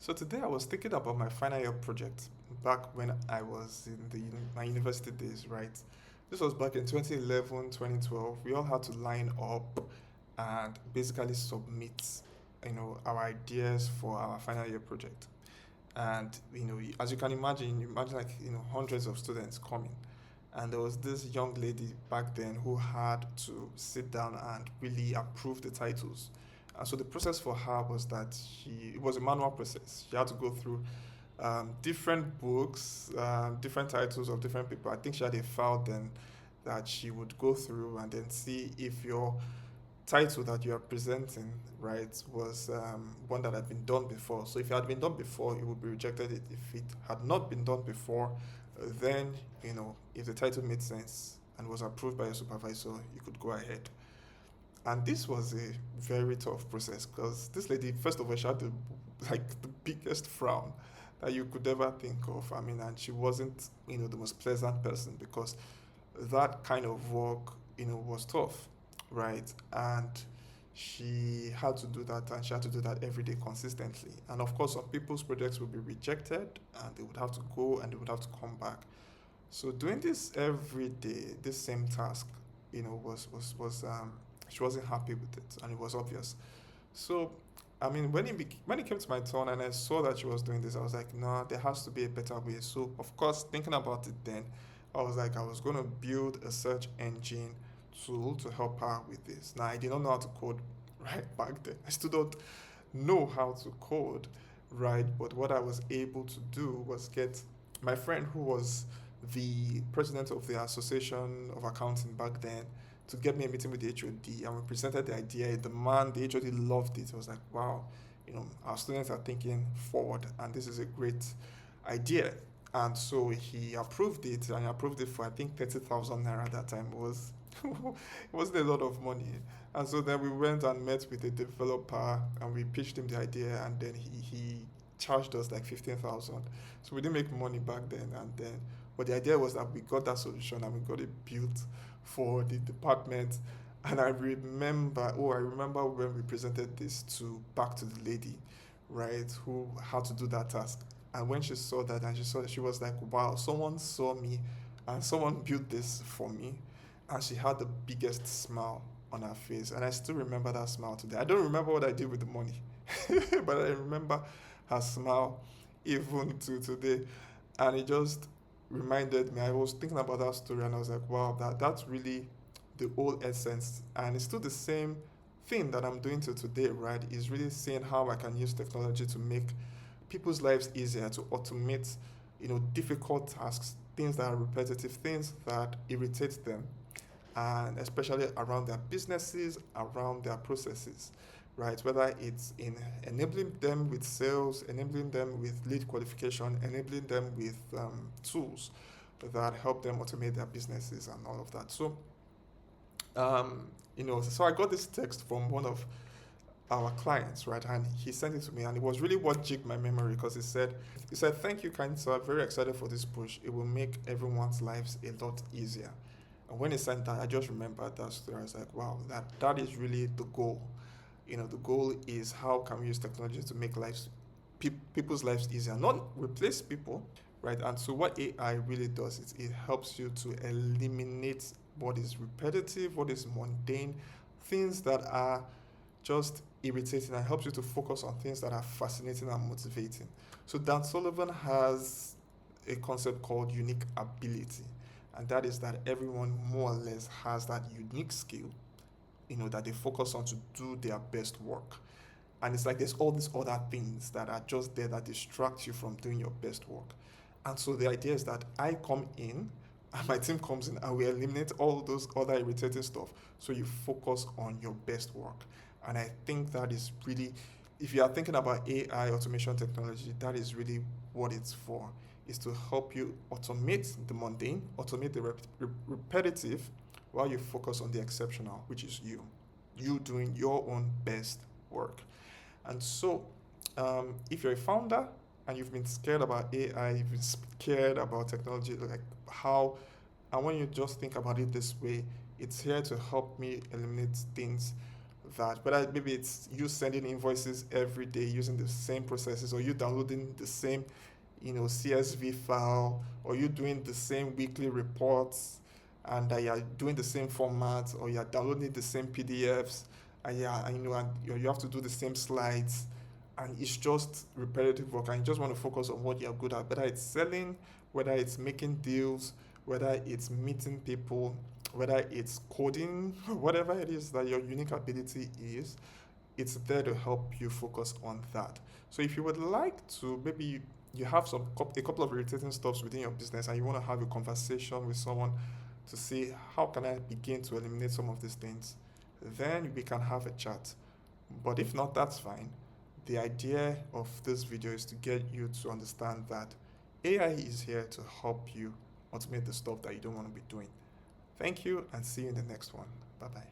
So today I was thinking about my final year project back when I was in my university days, right? This was back in 2011, 2012. We all had to line up and basically submit, our ideas for our final year project. And, as you can imagine, like, hundreds of students coming. And there was this young lady back then who had to sit down and really approve the titles. And so the process for her was that it was a manual process. She had to go through different books, different titles of different people. I think she had a file then that she would go through and then see if your title that you are presenting, right, was one that had been done before. So if it had been done before, it would be rejected. If it had not been done before, then, if the title made sense and was approved by your supervisor, you could go ahead. And this was a very tough process because this lady, first of all, she had the biggest frown that you could ever think of. I mean, and she wasn't, the most pleasant person because that kind of work, was tough, right? And she had to do that, and she had to do that every day consistently. And of course, some people's projects would be rejected, and they would have to go and they would have to come back. So doing this every day, this same task, was she wasn't happy with it, and it was obvious. So, I mean, when it came to my turn and I saw that she was doing this, I was like, no, there has to be a better way. So, of course, thinking about it then, I was like, I was going to build a search engine tool to help her with this. Now, I did not know how to code right back then. I still don't know how to code, right? But what I was able to do was get my friend who was the president of the Association of Accounting back then to get me a meeting with the HOD, and we presented the idea. The HOD loved it. It was like, wow, our students are thinking forward, and this is a great idea. And so he approved it, and he approved it for I think 30,000 naira at that time. It wasn't a lot of money. And so then we went and met with the developer, and we pitched him the idea, and then he charged us like 15,000. So we didn't make money back then, and then but the idea was that we got that solution and we got it built for the department. And I remember when we presented this to back to the lady, right, who had to do that task. And when she saw that, and she saw that, she was like, wow, someone saw me and someone built this for me. And she had the biggest smile on her face. And I still remember that smile today. I don't remember what I did with the money, but I remember her smile even to today. And it just reminded me. I was thinking about that story and I was like, wow, that's really the whole essence. And it's still the same thing that I'm doing to today, right? Is really seeing how I can use technology to make people's lives easier, to automate, difficult tasks, things that are repetitive, things that irritate them, and especially around their businesses, around their processes, right? Whether it's in enabling them with sales, enabling them with lead qualification, enabling them with tools that help them automate their businesses and all of that. So, so I got this text from one of our clients, right? And he sent it to me, and it was really what jigged my memory because he said, "Thank you, kind sir. Very excited for this push. It will make everyone's lives a lot easier." And when he sent that, I just remembered that story. I was like, "Wow, that is really the goal. The goal is how can we use technology to make people's lives easier, not replace people, right?" And so what AI really does is it helps you to eliminate what is repetitive, what is mundane, things that are just irritating, and helps you to focus on things that are fascinating and motivating. So Dan Sullivan has a concept called unique ability, and that is that everyone more or less has that unique skill, that they focus on to do their best work. And it's like there's all these other things that are just there that distract you from doing your best work. And so the idea is that I come in and my team comes in and we eliminate all those other irritating stuff. So you focus on your best work. And I think that is really, if you are thinking about AI automation technology, that is really what it's for, is to help you automate the mundane, automate the repetitive, while you focus on the exceptional, which is you doing your own best work. And so, if you're a founder and you've been scared about AI, you've been scared about technology, like how, and when you just think about it this way, it's here to help me eliminate things that, whether maybe it's you sending invoices every day using the same processes, or you downloading the same, CSV file, or you doing the same weekly reports, and you're doing the same format, or you're downloading the same PDFs, and yeah, and you have to do the same slides, and it's just repetitive work, and you just want to focus on what you're good at, whether it's selling, whether it's making deals, whether it's meeting people, whether it's coding, whatever it is that your unique ability is, it's there to help you focus on that. So if you would like to, maybe you have a couple of irritating stuffs within your business, and you want to have a conversation with someone to see how can I begin to eliminate some of these things, then we can have a chat. But if not, that's fine. The idea of this video is to get you to understand that AI is here to help you automate the stuff that you don't want to be doing. Thank you, and see you in the next one. Bye bye.